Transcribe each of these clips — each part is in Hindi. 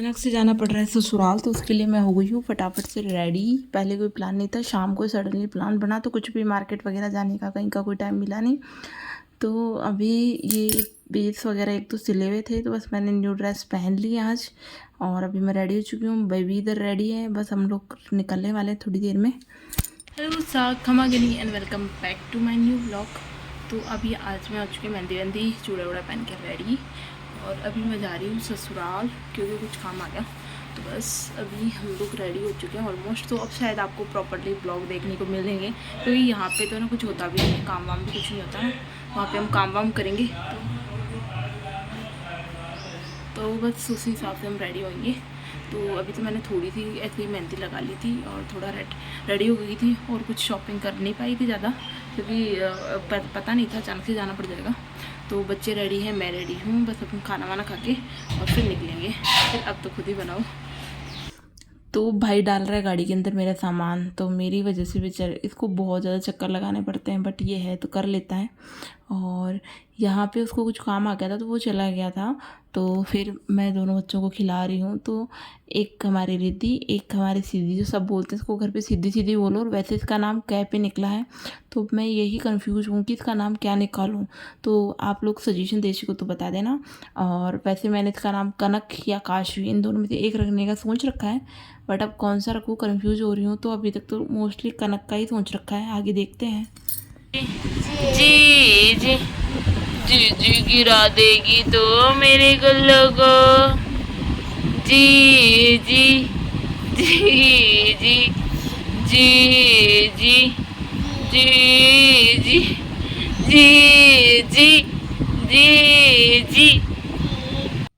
अचानक से जाना पड़ रहा है ससुराल, तो उसके लिए मैं हो गई हूँ फटाफट से रेडी। पहले कोई प्लान नहीं था, शाम को सडनली प्लान बना, तो कुछ भी मार्केट वगैरह जाने का कहीं का कोई टाइम मिला नहीं। तो अभी ये बेस वगैरह एक तो सिले हुए थे, तो बस मैंने न्यू ड्रेस पहन ली आज और अभी मैं रेडी हो चुकी हूँ। बेबी इधर रेडी है, बस हम लोग निकलने वाले हैं थोड़ी देर में। हेलो खमा गनी and welcome back to my new blog. तो अभी आज मैं आ चुकी हूँ मेहंदी वेंदी चूड़ा वूड़ा पहन के रेडी, और अभी मैं जा रही हूँ ससुराल क्योंकि कुछ काम आ गया। तो बस अभी हम लोग रेडी हो चुके हैं ऑलमोस्ट। तो अब शायद आपको प्रॉपर्ली ब्लॉग देखने को मिलेंगे, क्योंकि यहाँ पे तो ना कुछ होता भी नहीं है, काम वाम भी कुछ नहीं होता है। वहाँ पे हम काम वाम करेंगे, तो बस उसी हिसाब से हम रेडी होंगे। तो अभी तो मैंने थोड़ी सी ऐसी मेहंदी लगा ली थी और थोड़ा रेडी हो गई थी, और कुछ शॉपिंग कर नहीं पाई थी ज़्यादा, क्योंकि पता नहीं था, अचानक से जाना पड़ जाएगा। तो बच्चे रेडी हैं, मैं रेडी हूँ, बस अपन खाना वाना खा के और फिर निकलेंगे। फिर अब तो खुद ही बनाओ। तो भाई डाल रहा है गाड़ी के अंदर मेरा सामान, तो मेरी वजह से बेचारे इसको बहुत ज़्यादा चक्कर लगाने पड़ते हैं, बट ये है तो कर लेता है। और यहाँ पे उसको कुछ काम आ गया था तो वो चला गया था, तो फिर मैं दोनों बच्चों को खिला रही हूँ। तो एक हमारी रिद्धि, एक हमारी सीधी, जो सब बोलते हैं इसको घर पे सीधी सीधी बोलो, और वैसे इसका नाम कै पे निकला है, तो मैं यही कंफ्यूज हूँ कि इसका नाम क्या निकालूँ। तो आप लोग सजेशन दे सको तो बता देना। और वैसे मैंने इसका नाम कनक या काशवी, इन दोनों में से एक रखने का सोच रखा है, बट अब कौन सा रखूँ कंफ्यूज हो रही हूँ। तो अभी तक तो मोस्टली कनक का ही सोच रखा है, आगे देखते हैं। जी जी जी जी गिरा देगी तो मेरे गल्ला को। जी जी जी जी जी जी जी जी जी जी जी जी।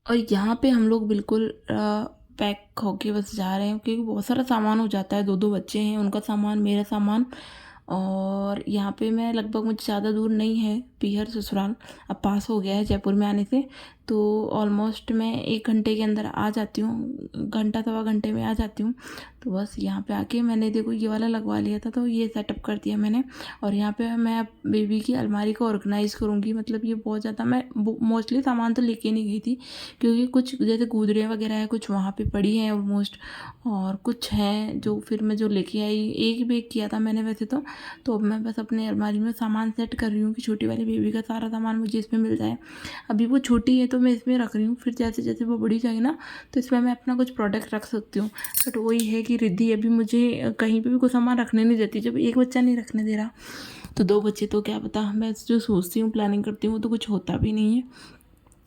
और यहाँ पे हम लोग बिल्कुल पैक होके बस जा रहे हैं, क्योंकि बहुत सारा सामान हो जाता है। दो दो बच्चे हैं, उनका सामान, मेरा सामान। और यहाँ पे मैं लगभग, मुझे ज़्यादा दूर नहीं है पीहर ससुराल, अब पास हो गया है जयपुर में आने से। तो ऑलमोस्ट मैं 1 घंटे के अंदर आ जाती हूँ, घंटा सवा घंटे में आ जाती हूँ। तो बस यहाँ पे आके मैंने देखो ये वाला लगवा लिया था, तो ये सेटअप कर दिया मैंने। और यहाँ पे मैं अब बेबी की अलमारी को ऑर्गेनाइज़ करूँगी। मतलब ये बहुत ज़्यादा, मैं मोस्टली सामान तो लेके नहीं गई थी, क्योंकि कुछ जैसे गुदड़ियाँ वगैरह है, कुछ वहाँ पे पड़ी हैं ऑलमोस्ट, और कुछ हैं जो फिर मैं जो लेके आई, एक बैग किया था मैंने वैसे तो अब मैं बस अपने अलमारी में सामान सेट कर रही हूँ कि छोटी वाली बेबी का सारा सामान मुझे इसमें मिल जाए। अभी वो छोटी है तो मैं इसमें रख रही हूँ, फिर जैसे जैसे वो बड़ी जाएगी ना, तो इसमें मैं अपना कुछ प्रोडक्ट रख सकती हूँ। बट वही है कि रिद्धि अभी मुझे कहीं पे भी कोई सामान रखने नहीं देती। जब एक बच्चा नहीं रखने दे रहा, तो दो बच्चे तो क्या पता। मैं जो सोचती हूँ, प्लानिंग करती हूँ, तो कुछ होता भी नहीं है।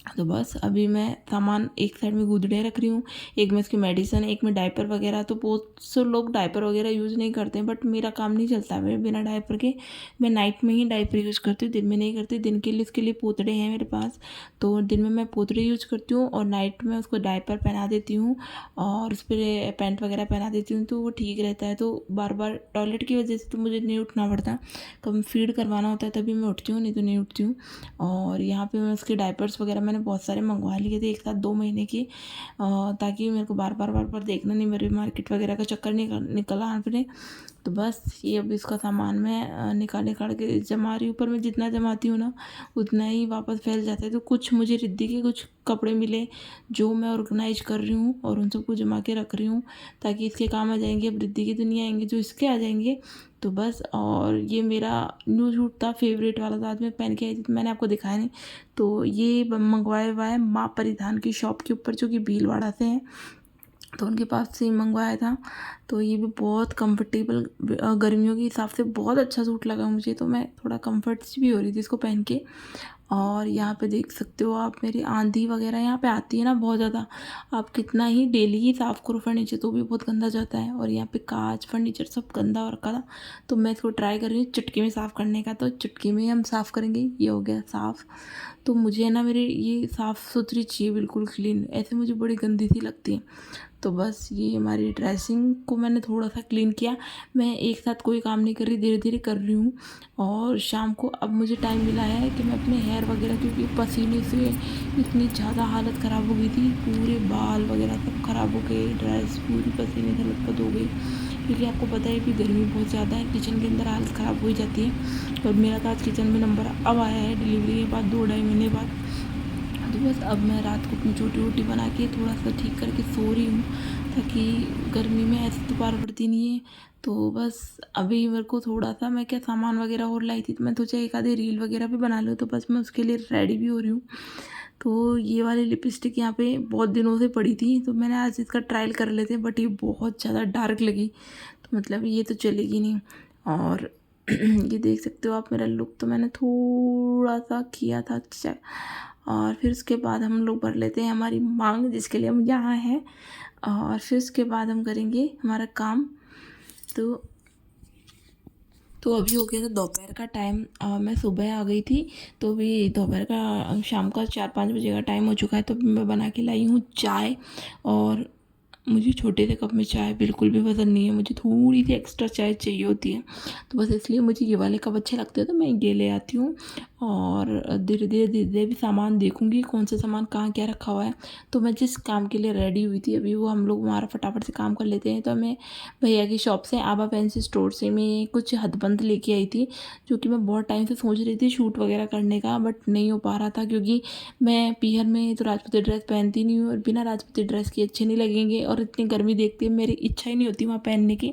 तो बस अभी मैं सामान एक साइड में गुदड़ियाँ रख रही हूँ, एक में इसकी मेडिसिन, एक में डायपर वगैरह। तो बहुत से लोग डायपर वगैरह यूज़ नहीं करते हैं, बट मेरा काम नहीं चलता है मेरे बिना डायपर के। मैं नाइट में ही डायपर यूज़ करती हूँ, दिन में नहीं करती। दिन के लिए इसके लिए पोतड़े हैं मेरे पास, तो दिन में मैं पोतड़े यूज़ करती हूँ, और नाइट में उसको डायपर पहना देती हूँ और उस पर पैंट वगैरह पहना देती हूँ, तो वो ठीक रहता है। तो बार बार टॉयलेट की वजह से तो मुझे नहीं उठना पड़ता, कभी फीड करवाना होता है तभी मैं उठती हूँ, नहीं तो नहीं उठती हूँ। और यहाँ पर मैं उसके डायपर्स वगैरह मैंने बहुत सारे मंगवा लिए थे एक साथ 2 महीने की, ताकि मेरे को बार बार देखना नहीं, मेरे मार्केट वगैरह का चक्कर निकल आ फिर। तो बस ये अब इसका सामान मैं निकाल के जमा रही हूँ। ऊपर मैं जितना जमाती हूँ ना, उतना ही वापस फैल जाता है। तो कुछ मुझे रिद्धि के कुछ कपड़े मिले जो मैं ऑर्गेनाइज कर रही हूँ, और उन सबको जमा के रख रही हूँ, ताकि इसके काम आ जाएंगे। अब रिद्धि के तो नहीं आएंगे, जो इसके आ जाएंगे। तो बस, और ये मेरा न्यू सूट था, फेवरेट वाला था, आज मैं पहन के आई थी, तो मैंने आपको दिखाया नहीं। तो ये मंगवाया हुआ है माँ परिधान की शॉप के ऊपर, जो कि भीलवाड़ा से है, तो उनके पास से मंगवाया था। तो ये भी बहुत कंफर्टेबल, गर्मियों के हिसाब से बहुत अच्छा सूट लगा मुझे, तो मैं थोड़ा कंफर्ट भी हो रही थी इसको पहन के। और यहाँ पे देख सकते हो आप, मेरी आंधी वगैरह यहाँ पे आती है ना बहुत ज़्यादा। आप कितना ही डेली ही साफ़ करो फर्नीचर, तो भी बहुत गंदा जाता है। और यहाँ पे कांच फर्नीचर सब गंदा हो रखा था, तो मैं इसको ट्राई कर रही हूँ चुटकी में साफ़ करने का। तो चुटकी में हम साफ़ करेंगे, ये हो गया साफ़। तो मुझे ना, मेरे ये साफ़ सुथरी चाहिए, बिल्कुल क्लीन, ऐसे मुझे बड़ी गंदी सी लगती है। तो बस ये हमारी ड्रेसिंग को मैंने थोड़ा सा क्लीन किया। मैं एक साथ कोई काम नहीं कर रही, धीरे धीरे कर रही हूँ। और शाम को अब मुझे टाइम मिला है कि मैं अपने हेयर वगैरह, क्योंकि पसीने से इतनी ज़्यादा हालत ख़राब हो गई थी, पूरे बाल वगैरह सब ख़राब हो गए, ड्रेस पूरी पसीने से लथपथ हो गई। क्योंकि आपको पता है कि गर्मी बहुत ज़्यादा है, किचन के अंदर हालत ख़राब हो ही जाती है। और मेरा तो आज किचन में नंबर अब आया है डिलीवरी के बाद, 2 ढाई महीने बाद। तो तो बस अब मैं रात को अपनी छोटी रोटी बना के थोड़ा सा ठीक करके सो रही हूँ, ताकि गर्मी में ऐसे दोपहर पड़ती नहीं है। तो बस अभी मेरे को थोड़ा सा, मैं क्या सामान वगैरह और लाई थी, तो मैं सोचा एक आधी रील वगैरह भी बना लूँ, तो बस मैं उसके लिए रेडी भी हो रही हूँ। तो ये वाली लिपस्टिक यहाँ पे बहुत दिनों से पड़ी थी, तो मैंने आज इसका ट्रायल कर लेते हैं, बट ये बहुत ज़्यादा डार्क लगी, तो मतलब ये तो चलेगी नहीं। और ये देख सकते हो आप मेरा लुक, तो मैंने थोड़ा सा किया था अच्छा। और फिर उसके बाद हम लोग भर लेते हैं हमारी मांग, जिसके लिए हम यहाँ हैं। और फिर उसके बाद हम करेंगे हमारा काम। तो अभी हो गया था दोपहर का टाइम, मैं सुबह आ गई थी, तो अभी दोपहर का शाम का 4-5 बजे का टाइम हो चुका है। तो मैं बना के लाई हूँ चाय, और मुझे छोटे से कप में चाय बिल्कुल भी पसंद नहीं है, मुझे थोड़ी सी एक्स्ट्रा चाय चाहिए होती है। तो बस इसलिए मुझे ये वाले कप अच्छे लगते हैं, तो मैं ये ले आती हूँ। और धीरे धीरे भी सामान देखूँगी कौन सा सामान कहाँ क्या रखा हुआ है। तो मैं जिस काम के लिए रेडी हुई थी, अभी वो हम लोग हमारा फटाफट से काम कर लेते हैं। तो मैं भैया की शॉप से, आभा फैंसी स्टोर से मैं कुछ हथबंद लेके आई थी, जो कि मैं बहुत टाइम से सोच रही थी शूट वगैरह करने का, बट नहीं हो पा रहा था, क्योंकि मैं पीहर में तो राजपूती ड्रेस पहनती नहीं हूँ, और बिना राजपूती ड्रेस के अच्छे नहीं लगेंगे, और इतनी गर्मी देखती है मेरी इच्छा ही नहीं होती वहाँ पहनने की,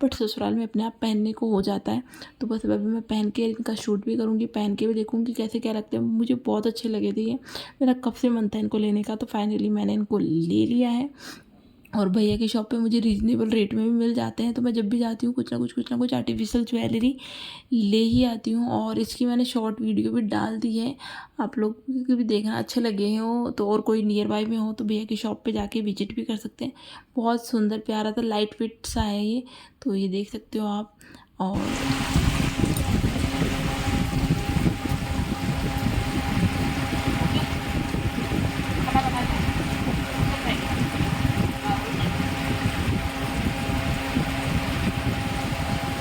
बट ससुराल में अपने आप पहनने को हो जाता है। तो बस अभी मैं पहन के इनका शूट भी करूँगी, पहन के भी देखूँगी कैसे क्या लगते हैं। मुझे बहुत अच्छे लगे थे ये, मेरा कब से मन था इनको लेने का, तो फाइनली मैंने इनको ले लिया है। और भैया की शॉप पे मुझे रीज़नेबल रेट में भी मिल जाते हैं, तो मैं जब भी जाती हूँ कुछ ना कुछ आर्टिफिशियल ज्वेलरी ले ही आती हूँ। और इसकी मैंने शॉर्ट वीडियो भी डाल दी है, आप लोग को भी देखना अच्छे लगे हो तो, और कोई नियर बाय में हो तो भैया की शॉप पे जाके विजिट भी कर सकते हैं। बहुत सुंदर प्यारा था, लाइट वेट सा है ये, तो ये देख सकते हो आप। और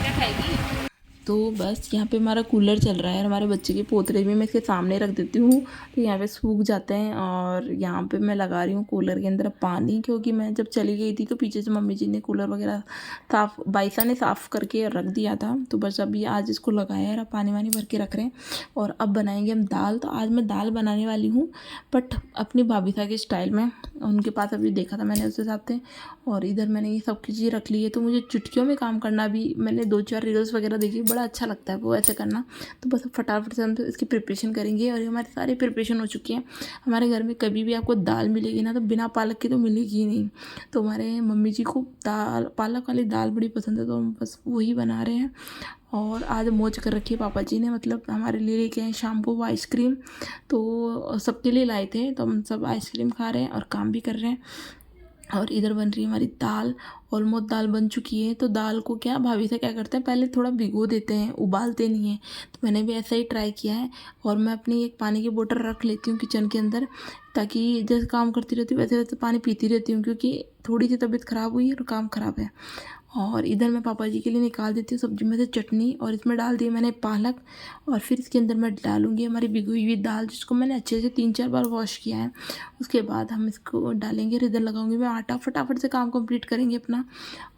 क्या खाएगी? तो बस यहाँ पे हमारा कूलर चल रहा है, और हमारे बच्चे के पोतरे भी मैं इसके सामने रख देती हूँ, तो यहाँ पे सूख जाते हैं। और यहाँ पे मैं लगा रही हूँ कूलर के अंदर पानी, क्योंकि मैं जब चली गई थी तो पीछे से मम्मी जी ने कूलर वगैरह साफ़, बाइसा ने साफ़ करके रख दिया था। तो बस अभी आज इसको लगाया है, पानी वानी भर के रख रहे हैं। और अब बनाएंगे हम दाल। तो आज मैं दाल बनाने वाली हूँ, बट अपनी भाभी सा के स्टाइल में, उनके पास अभी देखा था मैंने उस हिसाब से। और इधर मैंने ये सब चीज़ें रख ली है, तो मुझे चुटकियों में काम करना भी, मैंने 2-4 रील्स वगैरह देखी, बड़ा अच्छा लगता है वो ऐसे करना। तो बस फटाफट से हम तो इसकी प्रिपरेशन करेंगे, और हमारी सारी प्रिपरेशन हो चुकी है। हमारे घर में कभी भी आपको दाल मिलेगी ना, तो बिना पालक के तो मिलेगी ही नहीं। तो हमारे मम्मी जी को दाल, पालक वाली दाल बड़ी पसंद है, तो हम बस वही बना रहे हैं। और आज मौज कर रखी है पापा जी ने, मतलब हमारे लिए लेके आए शाम को वो आइसक्रीम, तो सबके लिए लाए थे, तो हम सब आइसक्रीम खा रहे हैं और काम भी कर रहे हैं। और इधर बन रही है हमारी दाल, ऑलमोस्ट दाल बन चुकी है। तो दाल को क्या भाभी से क्या करते हैं, पहले थोड़ा भिगो देते हैं, उबालते नहीं हैं। तो मैंने भी ऐसा ही ट्राई किया है। और मैं अपनी एक पानी की बोतल रख लेती हूँ किचन के अंदर, ताकि जैसे काम करती रहती हूँ वैसे वैसे पानी पीती रहती हूँ, क्योंकि थोड़ी सी तबीयत ख़राब हुई है और काम ख़राब है। और इधर मैं पापा जी के लिए निकाल देती हूँ सब्जी में से चटनी, और इसमें डाल दी मैंने पालक। और फिर इसके अंदर मैं डालूँगी हमारी भिगोई हुई दाल, जिसको मैंने अच्छे से 3-4 बार वॉश किया है। उसके बाद हम इसको डालेंगे, और इधर लगाऊंगी मैं आटा, फटाफट से काम कंप्लीट करेंगे अपना।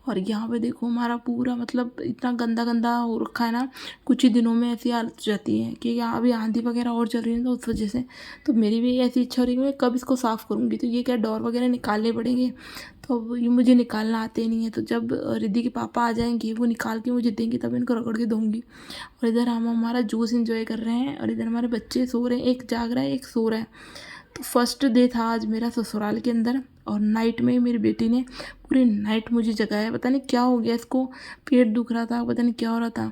और यहाँ पे देखो हमारा पूरा मतलब इतना गंदा गंदा हो रखा है ना, कुछ ही दिनों में ऐसी हालत हो जाती है कि यहाँ अभी आंधी वगैरह और चल रही है, तो उस वजह से तो मेरी भी ऐसी इच्छा हो रही है कि मैं कब इसको साफ़ करूँगी। तो ये क्या डोर वगैरह निकालने पड़ेंगे, तो अब ये मुझे निकालना आते नहीं है। तो जब रिद्धि के पापा आ जाएंगे, वो निकाल के मुझे देंगे, तब इनको रगड़ के दूँगी। और इधर हम हमारा जूस इंजॉय कर रहे हैं, और इधर हमारे बच्चे सो रहे हैं, एक जाग रहा है एक सो रहा है। तो फर्स्ट डे था आज मेरा ससुराल के अंदर, और नाइट में मेरी बेटी ने पूरी नाइट मुझे जगाया, पता नहीं क्या हो गया इसको, पेट दुख रहा था, पता नहीं क्या हो रहा था,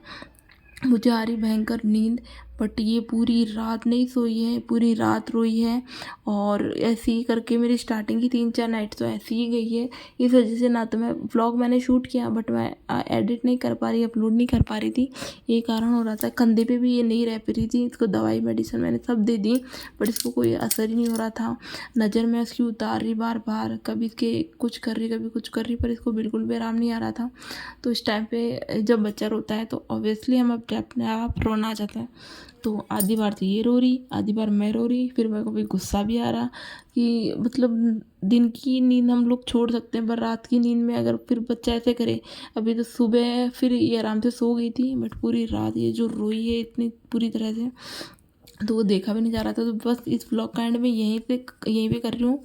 मुझे आ रही भयंकर नींद, बट ये पूरी रात नहीं सोई है, पूरी रात रोई है। और ऐसे ही करके मेरी स्टार्टिंग की 3-4 नाइट तो ऐसी ही गई है। इस वजह से ना तो मैं व्लॉग मैंने शूट किया, बट मैं एडिट नहीं कर पा रही, अपलोड नहीं कर पा रही थी, ये कारण हो रहा था। कंधे पे भी ये नहीं रह पा रही थी, इसको दवाई मेडिसिन मैंने सब दे दी, बट इसको कोई असर ही नहीं हो रहा था। नज़र में उसकी उतार रही बार बार, कभी इसके कुछ कर रही कभी कुछ कर रही, पर इसको बिल्कुल भी आराम नहीं आ रहा था। तो इस टाइम पे जब बच्चा रोता है तो ऑब्वियसली हम अपने आप रोना आ जाता है। तो आधी बार तो ये रो रही, आधी बार मैं रो रही, फिर मेरे को भी गुस्सा भी आ रहा कि मतलब दिन की नींद हम लोग छोड़ सकते हैं, पर रात की नींद में अगर फिर बच्चा ऐसे करे। अभी तो सुबह फिर ये आराम से सो गई थी, बट पूरी रात ये जो रोई है इतनी पूरी तरह से, तो वो देखा भी नहीं जा रहा था। तो बस इस व्लॉग का एंड में यहीं पे कर रही हूँ।